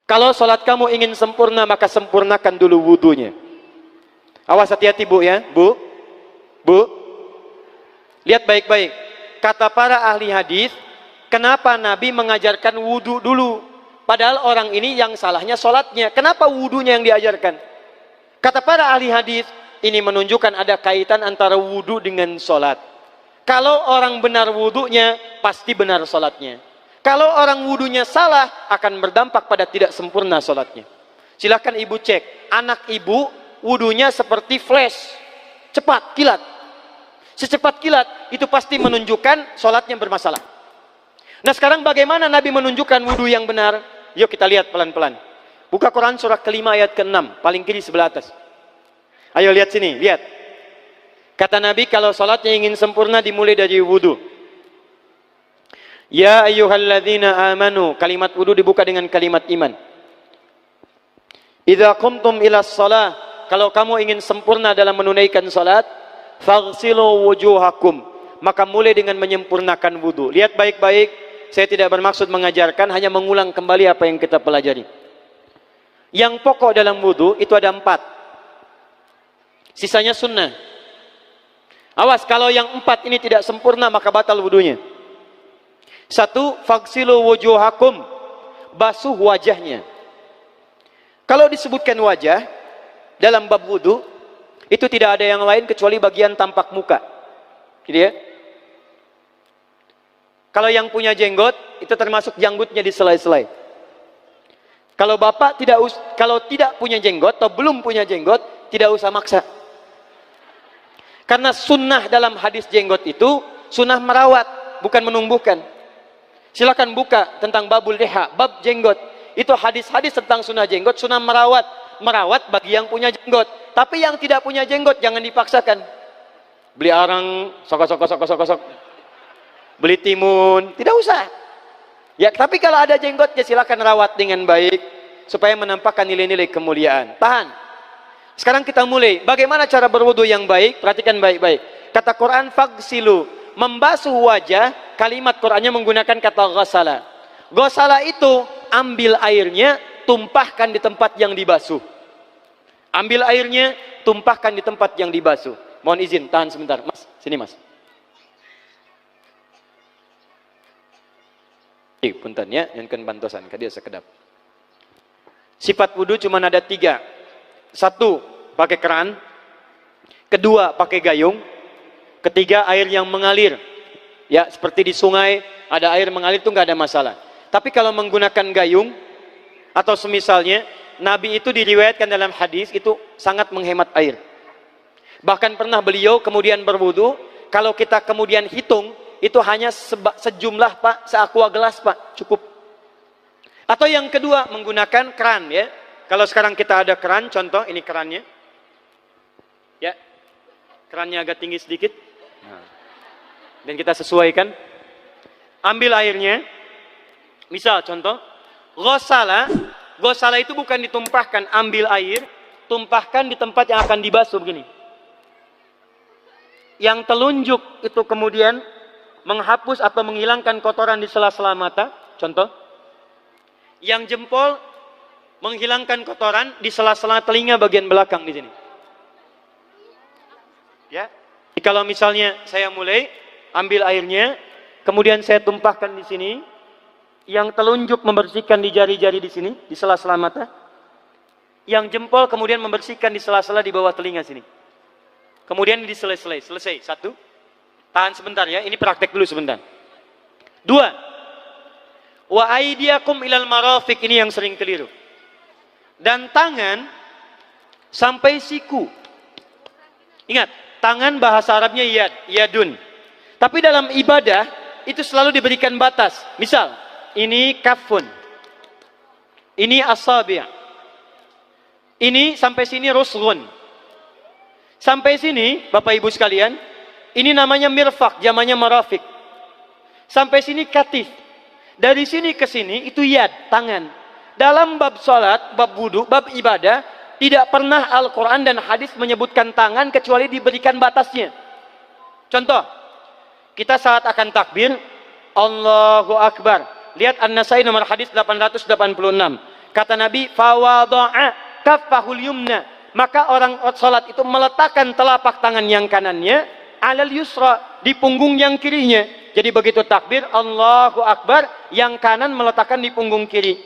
Kalau sholat kamu ingin sempurna, maka sempurnakan dulu wudunya. Awas, hati-hati bu ya, bu. Lihat baik-baik. Kata para ahli hadis, kenapa Nabi mengajarkan wudu dulu? Padahal orang ini yang salahnya sholatnya. Kenapa wudunya yang diajarkan? Kata para ahli hadis, ini menunjukkan ada kaitan antara wudu dengan sholat. Kalau orang benar wudunya, pasti benar sholatnya. Kalau orang wudunya salah, akan berdampak pada tidak sempurna sholatnya. Silahkan ibu cek, anak ibu wudunya seperti flash, cepat, kilat. Secepat kilat, itu pasti menunjukkan sholatnya bermasalah. Nah sekarang bagaimana Nabi menunjukkan wudu yang benar? Yuk kita lihat pelan-pelan. Buka Quran surah kelima ayat ke-6, paling kiri sebelah atas. Ayo lihat sini, lihat. Kata Nabi, kalau sholatnya ingin sempurna dimulai dari wudu. Ya ayyuhalladzina amanu, kalimat wudu dibuka dengan kalimat iman. Idza qumtum ila shalah, kalau kamu ingin sempurna dalam menunaikan salat, faghsilu wujuhakum, maka mulai dengan menyempurnakan wudu. Lihat baik-baik, saya tidak bermaksud mengajarkan, hanya mengulang kembali apa yang kita pelajari. Yang pokok dalam wudu itu ada 4. Sisanya sunnah. Awas, kalau yang 4 ini tidak sempurna, maka batal wudunya. 1, faghsilu wujuhakum, basuh wajahnya. Kalau disebutkan wajah dalam bab wudu, itu tidak ada yang lain kecuali bagian tampak muka. Gitu ya. Kalau yang punya jenggot, itu termasuk janggutnya di selai-selai. Kalau bapak kalau tidak punya jenggot atau belum punya jenggot, tidak usah maksa. Karena sunnah dalam hadis jenggot itu sunnah merawat, bukan menumbuhkan. Silakan buka tentang babul liha, bab jenggot. Itu hadis-hadis tentang sunnah jenggot, sunnah merawat. Merawat bagi yang punya jenggot. Tapi yang tidak punya jenggot jangan dipaksakan. Beli arang, sok. Beli timun, tidak usah. Ya, tapi kalau ada jenggot, ya silakan rawat dengan baik supaya menampakkan nilai-nilai kemuliaan. Tahan. Sekarang kita mulai. Bagaimana cara berwudu yang baik? Perhatikan baik-baik. Kata Quran, faghsilu, membasuh wajah. Kalimat Qurannya menggunakan kata ghasala. Ghasala itu ambil airnya, tumpahkan di tempat yang dibasuh. Ambil airnya, tumpahkan di tempat yang dibasuh. Mohon izin, tahan sebentar. Mas, sini mas. Punten ya, yang kan bantosan, kadia sekedap. Sifat wudu cuma ada 3. 1, pakai keran. 2, pakai gayung. 3, air yang mengalir. Ya, seperti di sungai, ada air mengalir itu nggak ada masalah. Tapi kalau menggunakan gayung, atau semisalnya, Nabi itu diriwayatkan dalam hadis, itu sangat menghemat air. Bahkan pernah beliau kemudian berwudu, kalau kita kemudian hitung, itu hanya sejumlah pak, seaqua gelas pak, cukup. Atau yang kedua, menggunakan keran ya. Kalau sekarang kita ada keran, contoh ini kerannya. Ya, kerannya agak tinggi sedikit. Dan kita sesuaikan. Ambil airnya. Misal contoh, ghasala. Ghasala itu bukan ditumpahkan, ambil air, tumpahkan di tempat yang akan dibasuh begini. Yang telunjuk itu kemudian menghapus atau menghilangkan kotoran di sela-sela mata, contoh. Yang jempol menghilangkan kotoran di sela-sela telinga bagian belakang di sini. Ya. Kalau misalnya saya mulai ambil airnya, kemudian saya tumpahkan di sini, yang telunjuk membersihkan di jari-jari di sini, di sela-sela mata. Yang jempol kemudian membersihkan di sela-sela di bawah telinga sini. Kemudian di selesai. 1. Tahan sebentar ya, ini praktek dulu sebentar. 2. Wa aidiakum ilal marafiq, ini yang sering keliru. Dan tangan sampai siku. Ingat, tangan bahasa Arabnya yadun. Tapi dalam ibadah itu selalu diberikan batas. Misal, ini kafun. Ini asabi'. Ini sampai sini rusghun. Sampai sini, Bapak Ibu sekalian, ini namanya mirfaq, jamannya marafiq. Sampai sini katif. Dari sini ke sini itu yad, tangan. Dalam bab salat, bab wudu, bab ibadah, tidak pernah Al-Quran dan hadis menyebutkan tangan kecuali diberikan batasnya. Contoh, kita saat akan takbir, Allahu Akbar. Lihat An-Nasai nomor hadis 886. Kata Nabi, fawada'a kaffahul yumna. Maka orang salat itu meletakkan telapak tangan yang kanannya alal yusra, di punggung yang kirinya. Jadi begitu takbir Allahu Akbar, yang kanan meletakkan di punggung kiri.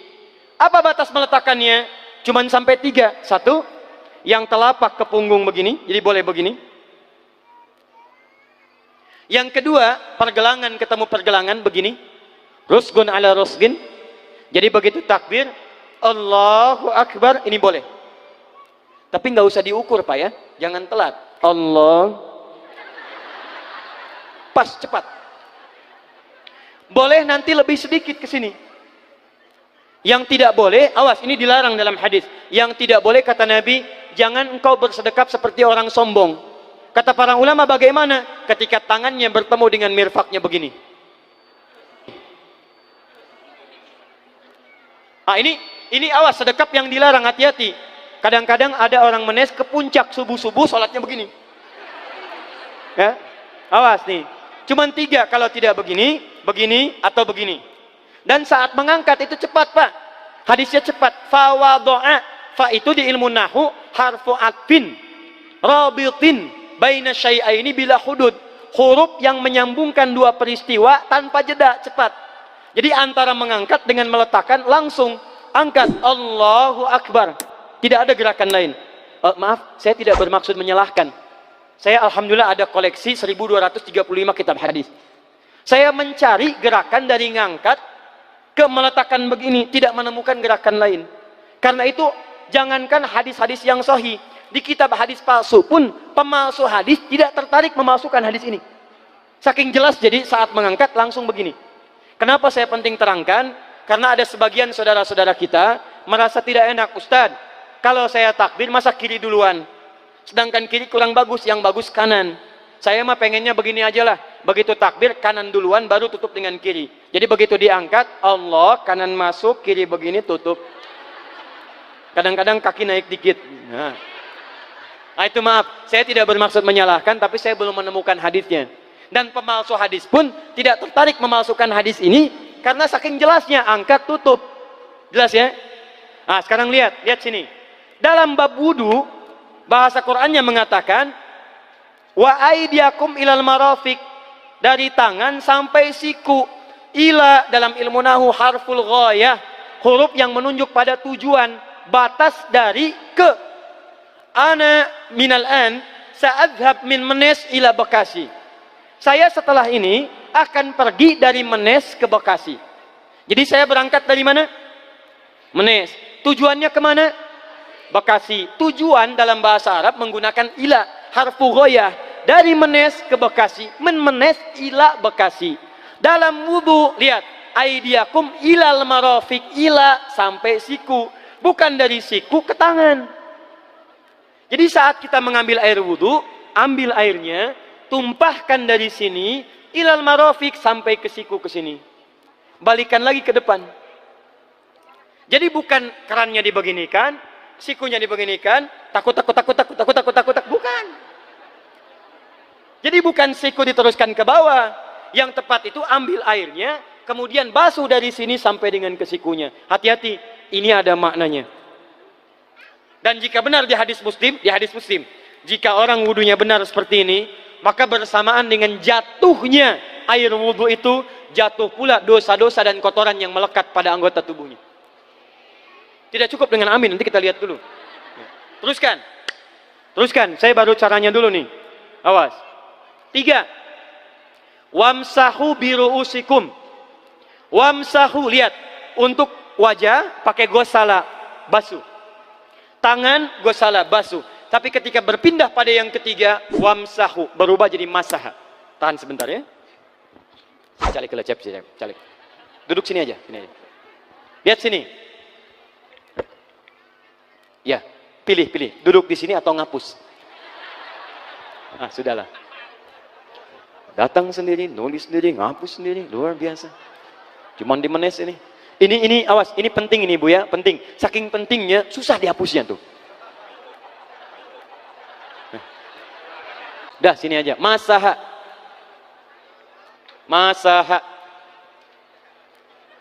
Apa batas meletakkannya? Cuman sampai 3. 1, yang telapak ke punggung begini, jadi boleh begini. Yang kedua, pergelangan ketemu pergelangan begini. Rusgun ala rusgin. Jadi begitu takbir Allahu Akbar, ini boleh. Tapi nggak usah diukur Pak ya, jangan telat. Allah, pas, cepat. Boleh nanti lebih sedikit ke sini. Yang tidak boleh, awas, ini dilarang dalam hadis. Yang tidak boleh kata Nabi, jangan engkau bersedekap seperti orang sombong. Kata para ulama bagaimana? Ketika tangannya bertemu dengan mirfaknya begini. Nah ini awas, sedekap yang dilarang, hati-hati. Kadang-kadang ada orang menes ke puncak subuh-subuh, sholatnya begini. Ya, awas nih. Cuman 3, kalau tidak begini, begini, atau begini. Dan saat mengangkat itu cepat Pak. Hadisnya cepat. Fawado'a. Fa itu di ilmu nahu harfu atfin. Rabitin. Baina syai'aini bila hudud. Huruf yang menyambungkan 2 peristiwa tanpa jeda, cepat. Jadi antara mengangkat dengan meletakkan, langsung angkat Allahu Akbar. Tidak ada gerakan lain. Maaf, saya tidak bermaksud menyalahkan. Saya alhamdulillah ada koleksi 1235 kitab hadis. Saya mencari gerakan dari ngangkat ke meletakkan begini, tidak menemukan gerakan lain. Karena itu jangankan hadis-hadis yang sahih, di kitab hadis palsu pun pemalsu hadis tidak tertarik memasukkan hadis ini. Saking jelas, jadi saat mengangkat langsung begini. Kenapa saya penting terangkan? Karena ada sebagian saudara-saudara kita merasa tidak enak, Ustadz, kalau saya takbir masa kiri duluan, sedangkan kiri kurang bagus, yang bagus kanan. Saya mah pengennya begini aja lah, begitu takbir kanan duluan baru tutup dengan kiri. Jadi begitu diangkat Allah, kanan masuk, kiri begini tutup. Kadang-kadang kaki naik dikit. Nah itu maaf, saya tidak bermaksud menyalahkan, tapi saya belum menemukan hadisnya. Dan pemalsu hadis pun tidak tertarik memalsukan hadis ini karena saking jelasnya, angkat tutup. Jelas ya? Nah sekarang lihat sini. Dalam bab wudu, bahasa Qur'annya mengatakan wa aidiakum ilal marafiq, dari tangan sampai siku. Ila dalam ilmu nahu harful ghayah, huruf yang menunjuk pada tujuan, batas dari ke. Ana minal an sa'adhab min Menes ila Bekasi. Saya setelah ini akan pergi dari Menes ke Bekasi. Jadi saya berangkat dari mana? Menes. Tujuannya kemana? Bekasi. Tujuan dalam bahasa Arab menggunakan ila, harfu ghayah, dari Menes ke Bekasi. Menes ila Bekasi. Dalam wudu, lihat, aidiakum ilal marafiq, ila sampai siku, bukan dari siku ke tangan. Jadi saat kita mengambil air wudu, ambil airnya, tumpahkan dari sini ilal marafiq sampai ke siku ke sini. Balikan lagi ke depan. Jadi bukan kerannya dibeginikan, sikunya dibeginikan, takut, bukan. Jadi bukan siku diteruskan ke bawah. Yang tepat itu ambil airnya, kemudian basuh dari sini sampai dengan ke sikunya. Hati-hati, ini ada maknanya. Dan jika benar di hadis Muslim, jika orang wudunya benar seperti ini, maka bersamaan dengan jatuhnya air wudu itu, jatuh pula dosa-dosa dan kotoran yang melekat pada anggota tubuhnya. Tidak cukup dengan amin, nanti kita lihat dulu. Teruskan, saya baru caranya dulu nih. Awas. 3. Wamsahu biru'usikum. Wamsahu, lihat, untuk wajah pakai gosala, basuh. Tangan gosala, basuh. Tapi ketika berpindah pada yang ketiga, wamsahu, berubah jadi masaha. Tahan sebentar ya. Calik. Duduk sini aja. Lihat sini. Ya, pilih. Duduk di sini atau ngapus. Sudahlah. Datang sendiri, nulis sendiri, ngapus sendiri, luar biasa. Cuman di Menes ini. Ini awas, ini penting ini Bu ya, penting. Saking pentingnya susah dihapusnya tuh. Dah sini aja. Masaha.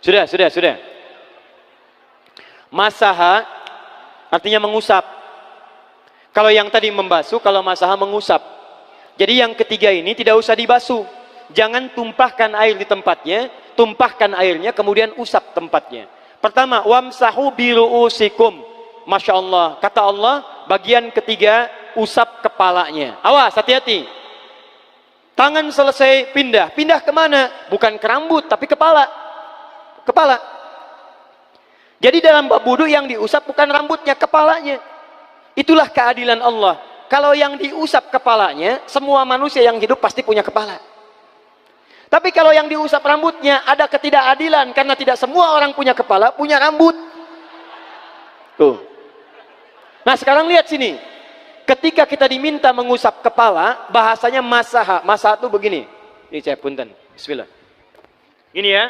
Sudah. Masaha artinya mengusap. Kalau yang tadi membasuh, kalau masaha mengusap. Jadi yang ketiga ini tidak usah dibasuh. Jangan tumpahkan air di tempatnya, tumpahkan airnya kemudian usap tempatnya. Pertama, wamsahu biru'usikum. Masya Allah, kata Allah, bagian ketiga usap kepalanya. Awas, hati-hati. Tangan selesai pindah, pindah kemana? Bukan ke rambut, tapi kepala. Kepala. Jadi dalam bab wudu yang diusap bukan rambutnya, kepalanya. Itulah keadilan Allah. Kalau yang diusap kepalanya, semua manusia yang hidup pasti punya kepala. Tapi kalau yang diusap rambutnya, ada ketidakadilan. Karena tidak semua orang punya kepala, punya rambut. Tuh. Nah sekarang lihat sini. Ketika kita diminta mengusap kepala, bahasanya masaha. Masaha itu begini. Ini saya punten. Bismillah. Ini ya.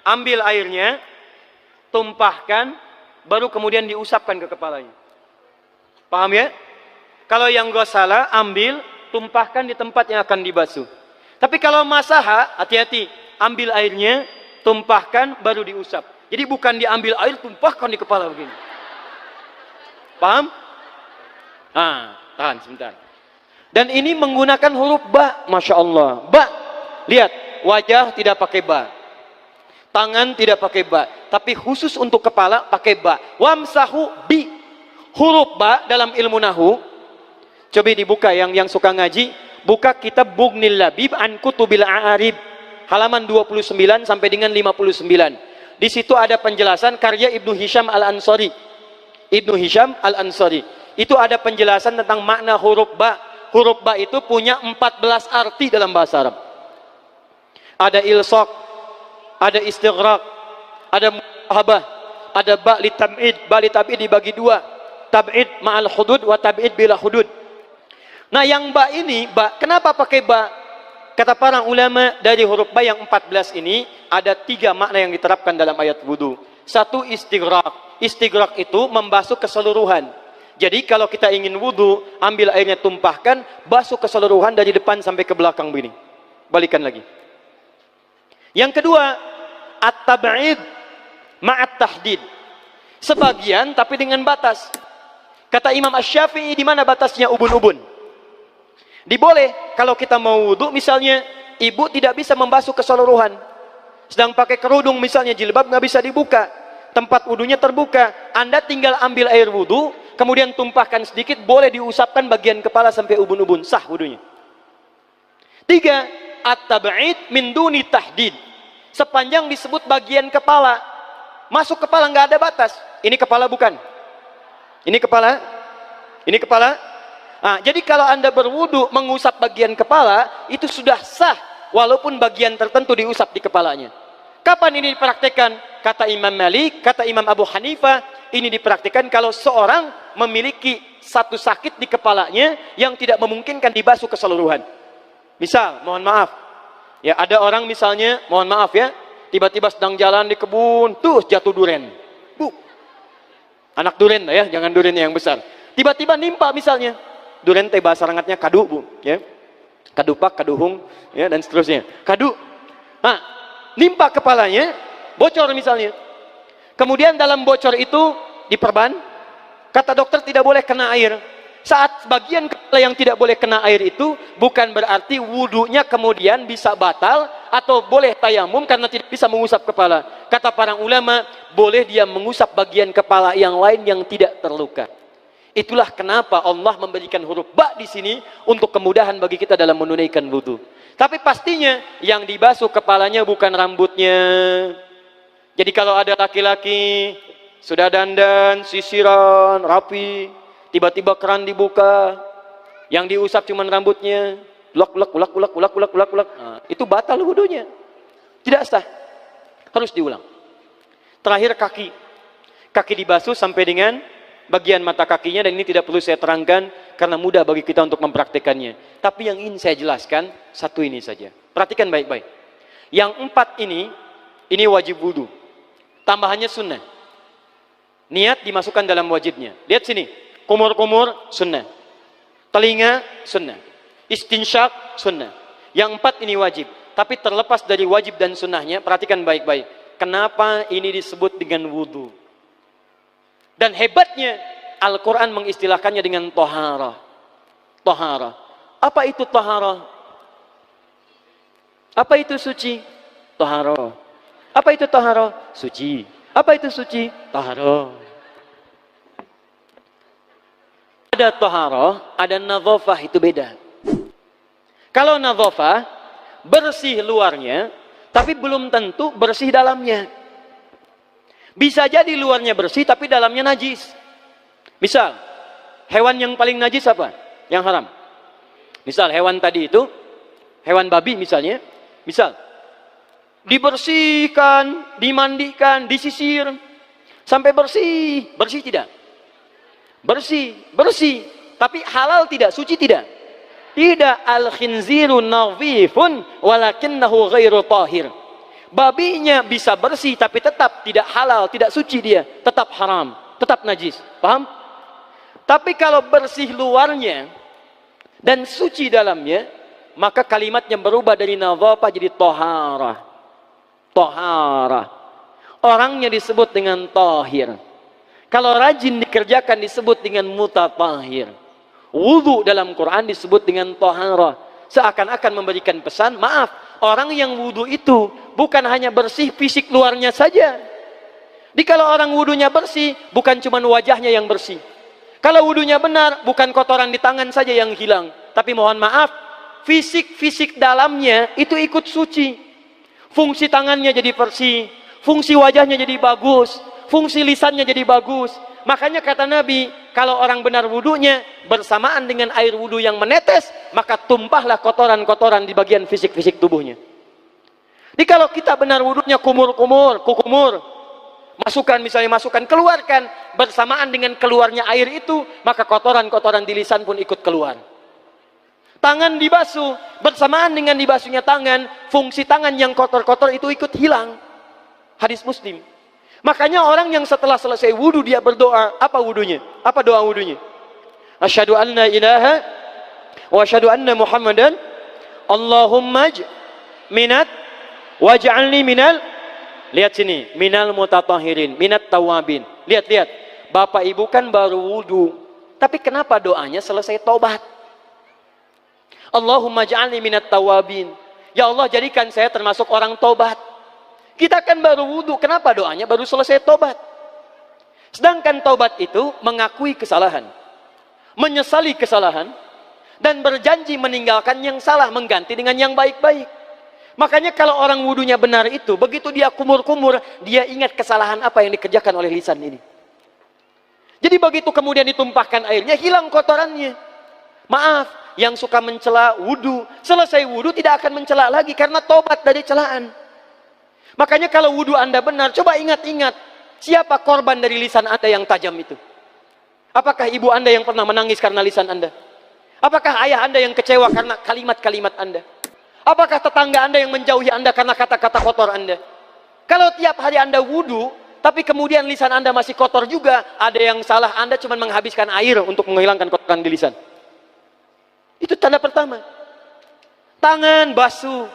Ambil airnya, tumpahkan, baru kemudian diusapkan ke kepalanya. Paham ya? Kalau yang ghusala, ambil, tumpahkan di tempat yang akan dibasuh. Tapi kalau masaha, hati-hati. Ambil airnya, tumpahkan, baru diusap. Jadi bukan diambil air, tumpahkan di kepala begini. Paham? Nah, tahan sebentar. Dan ini menggunakan huruf ba, Masya Allah. Ba, lihat, wajah tidak pakai ba. Tangan tidak pakai ba. Tapi khusus untuk kepala, pakai ba. Wamsahu bi. Huruf ba dalam ilmu nahu, coba dibuka yang suka ngaji, buka kitab Bughnil Labib an Kutubil A'arib, halaman 29 sampai dengan 59. Di situ ada penjelasan karya Ibnu Hisham Al-Ansari. Ibnu Hisham Al-Ansari. Itu ada penjelasan tentang makna huruf ba. Huruf ba itu punya 14 arti dalam bahasa Arab. Ada ilsaq, ada istighraq, ada muhabah, ada ba li tab'id. Ba li tab'id dibagi dua. Tab'id ma'al hudud wa tab'id bila hudud. Nah yang ba ini, ba, kenapa pakai ba? Kata para ulama, dari huruf ba yang 14 ini, ada 3 makna yang diterapkan dalam ayat wudu. Satu, istighraq. Istighraq itu membasuh keseluruhan. Jadi kalau kita ingin wudu, ambil airnya tumpahkan, basuh keseluruhan dari depan sampai ke belakang begini. Balikan lagi. Yang kedua, at-tab'id ma'at tahdid. Sebagian tapi dengan batas. Kata Imam Asy-Syafi'i, di mana batasnya ubun-ubun? Diboleh kalau kita mau wudu, misalnya ibu tidak bisa membasuh keseluruhan. Sedang pakai kerudung misalnya, jilbab nggak bisa dibuka. Tempat wudunya terbuka. Anda tinggal ambil air wudu, kemudian tumpahkan sedikit, boleh diusapkan bagian kepala sampai ubun-ubun, sah wudunya. 3, at-tab'id min duni tahdid. Sepanjang disebut bagian kepala. Masuk kepala nggak ada batas. Ini kepala bukan? Ini kepala? Ini kepala? Nah, jadi kalau Anda berwudu mengusap bagian kepala, itu sudah sah walaupun bagian tertentu diusap di kepalanya. Kapan ini dipraktikkan? Kata Imam Malik, kata Imam Abu Hanifah, ini dipraktikkan kalau seorang memiliki satu sakit di kepalanya yang tidak memungkinkan dibasuh keseluruhan. Misal, mohon maaf, ya ada orang misalnya, mohon maaf ya, tiba-tiba sedang jalan di kebun, tuh jatuh duren. Anak duren ya, jangan duren yang besar. Tiba-tiba nimpa misalnya. Duren teh bahasa rangatnya kadu, Bu, ya. Kadupak, kaduhung, ya dan seterusnya. Kadu. Nah, nimpa kepalanya, bocor misalnya. Kemudian dalam bocor itu diperban. Kata dokter tidak boleh kena air. Saat bagian kepala yang tidak boleh kena air itu bukan berarti wudunya kemudian bisa batal atau boleh tayamum karena tidak bisa mengusap kepala. Kata para ulama, boleh dia mengusap bagian kepala yang lain yang tidak terluka. Itulah kenapa Allah memberikan huruf ba di sini untuk kemudahan bagi kita dalam menunaikan wudu. Tapi pastinya yang dibasuh kepalanya bukan rambutnya. Jadi kalau ada laki-laki sudah dandan, sisiran, rapi, tiba-tiba keran dibuka, yang diusap cuma rambutnya, ulak. Nah, itu batal wudunya. Tidak sah. Harus diulang. Terakhir kaki. Kaki dibasuh sampai dengan bagian mata kakinya, dan ini tidak perlu saya terangkan karena mudah bagi kita untuk mempraktekannya. Tapi yang ingin saya jelaskan satu ini saja. Perhatikan baik-baik. Yang 4 ini wajib wudu. Tambahannya sunnah. Niat dimasukkan dalam wajibnya. Lihat sini. Kumur-kumur sunnah. Telinga sunnah. Istinsyak sunnah. Yang 4 ini wajib. Tapi terlepas dari wajib dan sunnahnya, perhatikan baik-baik. Kenapa ini disebut dengan wudu? Dan hebatnya Al-Quran mengistilahkannya dengan toharah. Toharah. Apa itu toharah? Apa itu suci? Toharah. Apa itu toharah? Suci. Apa itu suci? Toharah. Ada toharah, ada nadhafah, itu beda. Kalau nadhafah, bersih luarnya, tapi belum tentu bersih dalamnya. Bisa jadi luarnya bersih, tapi dalamnya najis. Misal, hewan yang paling najis apa? Yang haram. Misal, hewan tadi itu, hewan babi misalnya, misal, dibersihkan, dimandikan, disisir, sampai bersih. Bersih tidak? Bersih, bersih. Tapi halal tidak? Suci tidak? Tidak. Al-khinziru nadhifun walakinnahu ghairu tahir. Babinya bisa bersih tapi tetap tidak halal, tidak suci dia, tetap haram, tetap najis. Paham? Tapi kalau bersih luarnya dan suci dalamnya, maka kalimatnya berubah dari nadhafah jadi toharah. Toharah. Orangnya disebut dengan tahir. Kalau rajin dikerjakan disebut dengan mutatahhir. Wudu dalam Quran disebut dengan taharah. Seakan-akan memberikan pesan, maaf, orang yang wudu itu bukan hanya bersih fisik luarnya saja. Jadi kalau orang wudunya bersih, bukan cuma wajahnya yang bersih. Kalau wudunya benar, bukan kotoran di tangan saja yang hilang. Tapi mohon maaf, fisik dalamnya itu ikut suci. Fungsi tangannya jadi bersih, fungsi wajahnya jadi bagus, fungsi lisannya jadi bagus. Makanya kata Nabi, kalau orang benar wudunya bersamaan dengan air wudu yang menetes, maka tumpahlah kotoran-kotoran di bagian fisik-fisik tubuhnya. Jadi kalau kita benar wudunya kumur-kumur, kukumur, masukkan, keluarkan, bersamaan dengan keluarnya air itu, maka kotoran-kotoran di lisan pun ikut keluar. Tangan dibasuh, bersamaan dengan dibasuhnya tangan, fungsi tangan yang kotor-kotor itu ikut hilang. Hadis Muslim. Makanya orang yang setelah selesai wudu dia berdoa, apa wudunya? Apa doa wudunya? Asyhadu an la ilaha wa asyhadu anna Muhammadan Allahumma minat waj'alni minal, lihat sini, minal mutatahhirin, minat tawabin. Lihat. Bapak Ibu kan baru wudu, tapi kenapa doanya selesai tobat? Allahumma ja'alni minat tawabin. Ya Allah, jadikan saya termasuk orang tobat. Kita kan baru wudu, kenapa doanya baru selesai tobat? Sedangkan tobat itu mengakui kesalahan, menyesali kesalahan, dan berjanji meninggalkan yang salah, mengganti dengan yang baik-baik. Makanya kalau orang wudunya benar itu, begitu dia kumur-kumur, dia ingat kesalahan apa yang dikerjakan oleh lisan ini. Jadi begitu kemudian ditumpahkan airnya, hilang kotorannya. Maaf, yang suka mencela wudu, selesai wudu tidak akan mencela lagi karena tobat dari celaan. Makanya kalau wudu Anda benar, coba ingat-ingat, siapa korban dari lisan Anda yang tajam itu? Apakah ibu Anda yang pernah menangis karena lisan Anda? Apakah ayah Anda yang kecewa karena kalimat-kalimat Anda? Apakah tetangga Anda yang menjauhi Anda karena kata-kata kotor Anda? Kalau tiap hari Anda wudu, tapi kemudian lisan Anda masih kotor juga, ada yang salah, Anda cuma menghabiskan air untuk menghilangkan kotoran di lisan. Itu tanda pertama. Tangan basuh.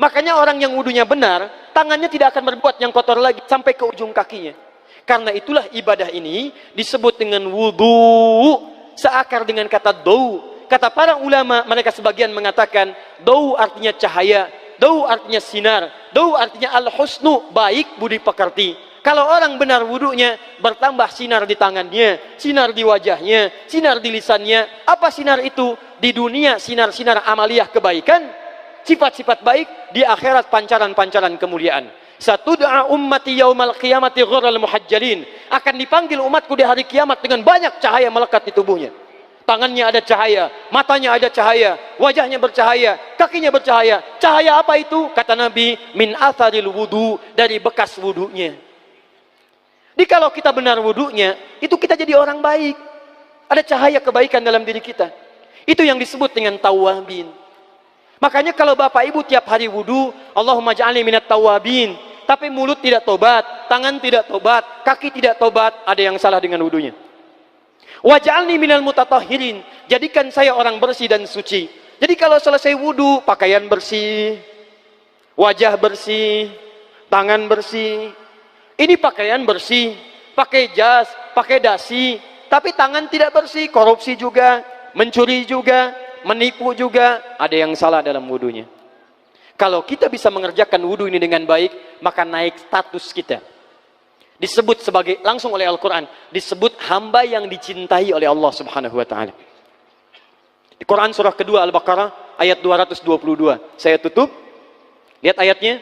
Makanya orang yang wudunya benar, tangannya tidak akan berbuat yang kotor lagi sampai ke ujung kakinya. Karena itulah ibadah ini disebut dengan wudu, seakar dengan kata dau. Kata para ulama, mereka sebagian mengatakan dau artinya cahaya, dau artinya sinar, dau artinya al-husnu, baik budi pekerti. Kalau orang benar wudunya, bertambah sinar di tangannya, sinar di wajahnya, sinar di lisannya. Apa sinar itu? Di dunia sinar-sinar amaliyah kebaikan, sifat-sifat baik, di akhirat pancaran-pancaran kemuliaan. Satud'a ummati yaumal qiyamati ghurral muhajjalin. Akan dipanggil umatku di hari kiamat dengan banyak cahaya melekat di tubuhnya. Tangannya ada cahaya, matanya ada cahaya, wajahnya bercahaya, kakinya bercahaya. Cahaya apa itu? Kata Nabi, min atharil wudu, dari bekas wudunya. Jadi kalau kita benar wudunya, itu kita jadi orang baik. Ada cahaya kebaikan dalam diri kita. Itu yang disebut dengan tawabin. Makanya kalau Bapak Ibu tiap hari wudu, Allahumma ja'alni minat tawabin, tapi mulut tidak tobat, tangan tidak tobat, kaki tidak tobat, ada yang salah dengan wudunya. Waj'alni minal mutatahhirin, jadikan saya orang bersih dan suci. Jadi kalau selesai wudu, pakaian bersih, wajah bersih, tangan bersih. Ini pakaian bersih, pakai jas, pakai dasi, tapi tangan tidak bersih, korupsi juga, mencuri juga, menipu juga, ada yang salah dalam wudunya. Kalau kita bisa mengerjakan wudu ini dengan baik, maka naik status kita. Disebut sebagai, langsung oleh Al-Quran, disebut hamba yang dicintai oleh Allah Subhanahu wa ta'ala. Di Quran surah kedua Al-Baqarah ayat 222. Saya tutup. Lihat ayatnya.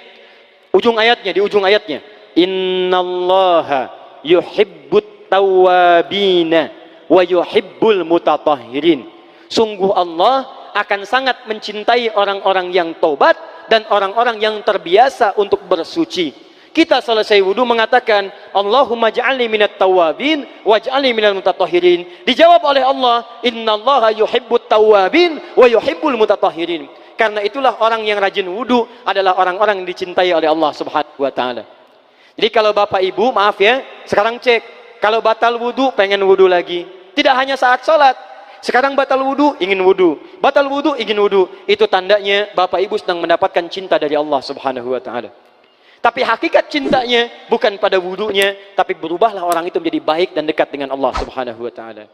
Di ujung ayatnya. Innallaha yuhibbut tawwabina wa yuhibbul mutatahhirin. Sungguh Allah akan sangat mencintai orang-orang yang taubat dan orang-orang yang terbiasa untuk bersuci. Kita selesai wudu mengatakan, Allahumma ja'alni minat tawabin waj'alni minal mutatahhirin. Dijawab oleh Allah, innallaha yuhibbut tawabin wa yuhibbul mutatahhirin. Karena itulah orang yang rajin wudu adalah orang-orang yang dicintai oleh Allah Subhanahu wa ta'ala. Jadi kalau Bapak Ibu, maaf ya, sekarang cek, kalau batal wudu, pengen wudu lagi. Tidak hanya saat sholat. Sekarang batal wudu, ingin wudu. Batal wudu, ingin wudu. Itu tandanya Bapak Ibu sedang mendapatkan cinta dari Allah Subhanahu wa ta'ala. Tapi hakikat cintanya bukan pada wudunya, tapi berubahlah orang itu menjadi baik dan dekat dengan Allah Subhanahu wa ta'ala.